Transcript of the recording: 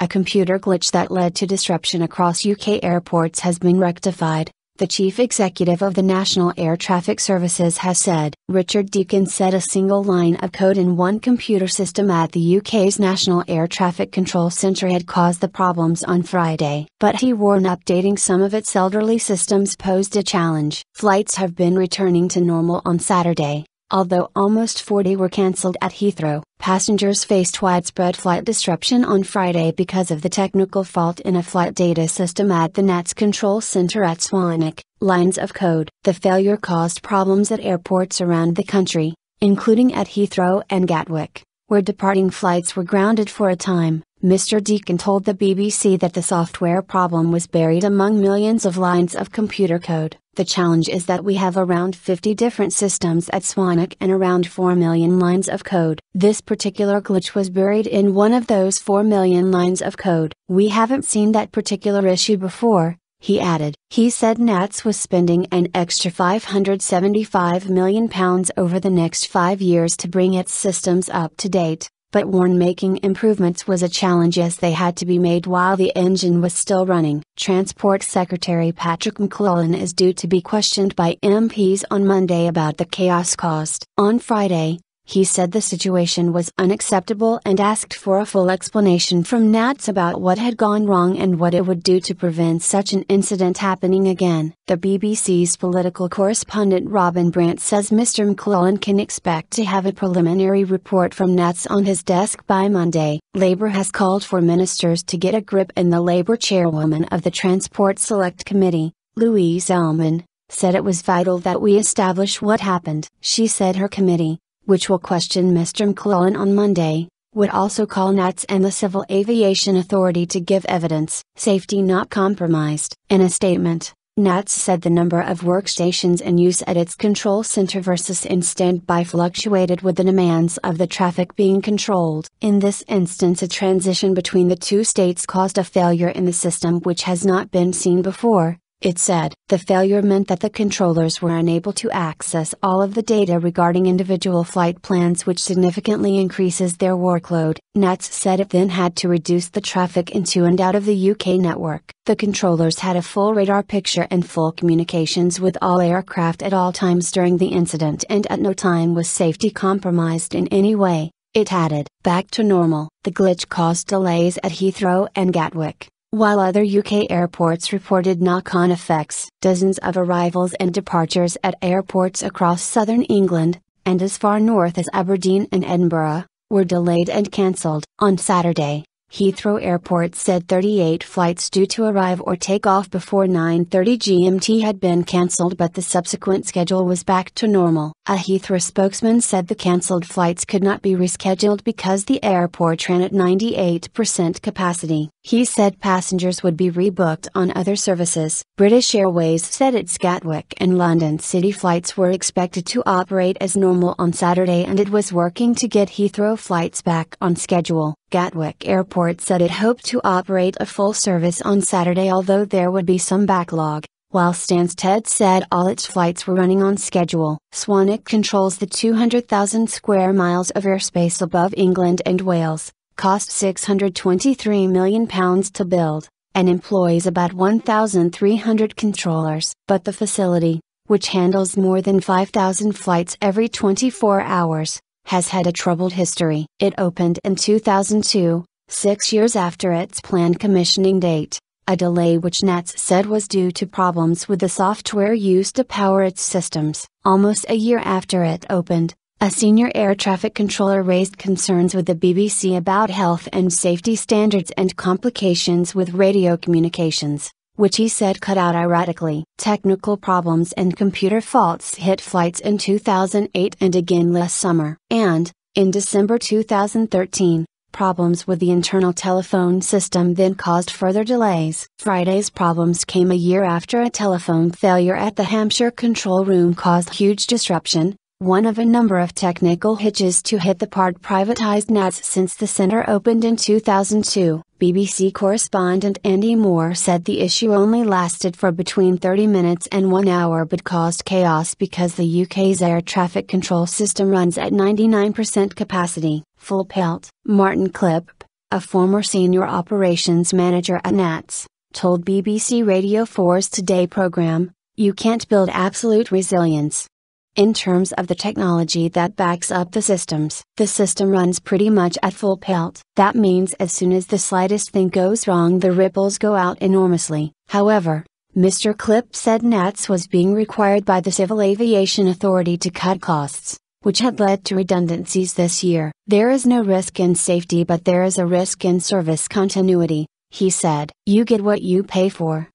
A computer glitch that led to disruption across UK airports has been rectified, the chief executive of the National Air Traffic Services has said. Richard Deakin said a single line of code in one computer system at the UK's National Air Traffic Control Centre had caused the problems on Friday. But he warned updating some of its elderly systems posed a challenge. Flights have been returning to normal on Saturday. Although almost 40 were cancelled at Heathrow, passengers faced widespread flight disruption on Friday because of the technical fault in a flight data system at the NATS control center at Swanwick. Lines of code. The failure caused problems at airports around the country, including at Heathrow and Gatwick, where departing flights were grounded for a time. Mr. Deakin told the BBC that the software problem was buried among millions of lines of computer code. The challenge is that we have around 50 different systems at Swanwick and around 4 million lines of code. This particular glitch was buried in one of those 4 million lines of code. We haven't seen that particular issue before, he added. He said NATS was spending an extra £575 million over the next 5 years to bring its systems up to date, but warned making improvements was a challenge as they had to be made while the engine was still running. Transport Secretary Patrick McClellan is due to be questioned by MPs on Monday about the chaos caused. On Friday, he said the situation was unacceptable and asked for a full explanation from NATS about what had gone wrong and what it would do to prevent such an incident happening again. The BBC's political correspondent Robin Brandt says Mr. McClellan can expect to have a preliminary report from NATS on his desk by Monday. Labour has called for ministers to get a grip, and the Labour chairwoman of the Transport Select Committee, Louise Ellman, said it was vital that we establish what happened. She said her committee, which will question Mr. McClellan on Monday, would also call NATS and the Civil Aviation Authority to give evidence. Safety not compromised. In a statement, NATS said the number of workstations in use at its control center versus in standby fluctuated with the demands of the traffic being controlled. In this instance, a transition between the two states caused a failure in the system which has not been seen before, it said. The failure meant that the controllers were unable to access all of the data regarding individual flight plans, which significantly increases their workload. NATS said it then had to reduce the traffic into and out of the UK network. The controllers had a full radar picture and full communications with all aircraft at all times during the incident, and at no time was safety compromised in any way, it added. Back to normal. The glitch caused delays at Heathrow and Gatwick, while other UK airports reported knock-on effects. Dozens of arrivals and departures at airports across southern England, and as far north as Aberdeen and Edinburgh, were delayed and cancelled. On Saturday, Heathrow Airport said 38 flights due to arrive or take off before 9:30 GMT had been cancelled, but the subsequent schedule was back to normal. A Heathrow spokesman said the cancelled flights could not be rescheduled because the airport ran at 98% capacity. He said passengers would be rebooked on other services. British Airways said its Gatwick and London City flights were expected to operate as normal on Saturday, and it was working to get Heathrow flights back on schedule. Gatwick Airport said it hoped to operate a full service on Saturday, although there would be some backlog, while Stansted said all its flights were running on schedule. Swanwick controls the 200,000 square miles of airspace above England and Wales, cost £623 million to build, and employs about 1,300 controllers. But the facility, which handles more than 5,000 flights every 24 hours, has had a troubled history. It opened in 2002, 6 years after its planned commissioning date, a delay which NATS said was due to problems with the software used to power its systems. Almost a year after it opened, a senior air traffic controller raised concerns with the BBC about health and safety standards and complications with radio communications, which he said cut out erratically. Technical problems and computer faults hit flights in 2008 and again last summer. And, in December 2013, problems with the internal telephone system then caused further delays. Friday's problems came a year after a telephone failure at the Hampshire control room caused huge disruption, one of a number of technical hitches to hit the part privatized NATS since the centre opened in 2002. BBC correspondent Andy Moore said the issue only lasted for between 30 minutes and 1 hour but caused chaos because the UK's air traffic control system runs at 99% capacity. Full pelt. Martin Clip, a former senior operations manager at NATS, told BBC Radio 4's Today programme, "You can't build absolute resilience. In terms of the technology that backs up the system runs pretty much at full pelt. That means as soon as the slightest thing goes wrong, the ripples go out enormously." However, Mr. Clipp said NATS was being required by the Civil Aviation Authority to cut costs, which had led to redundancies this year. "There is no risk in safety, but there is a risk in service continuity," he said. "You get what you pay for.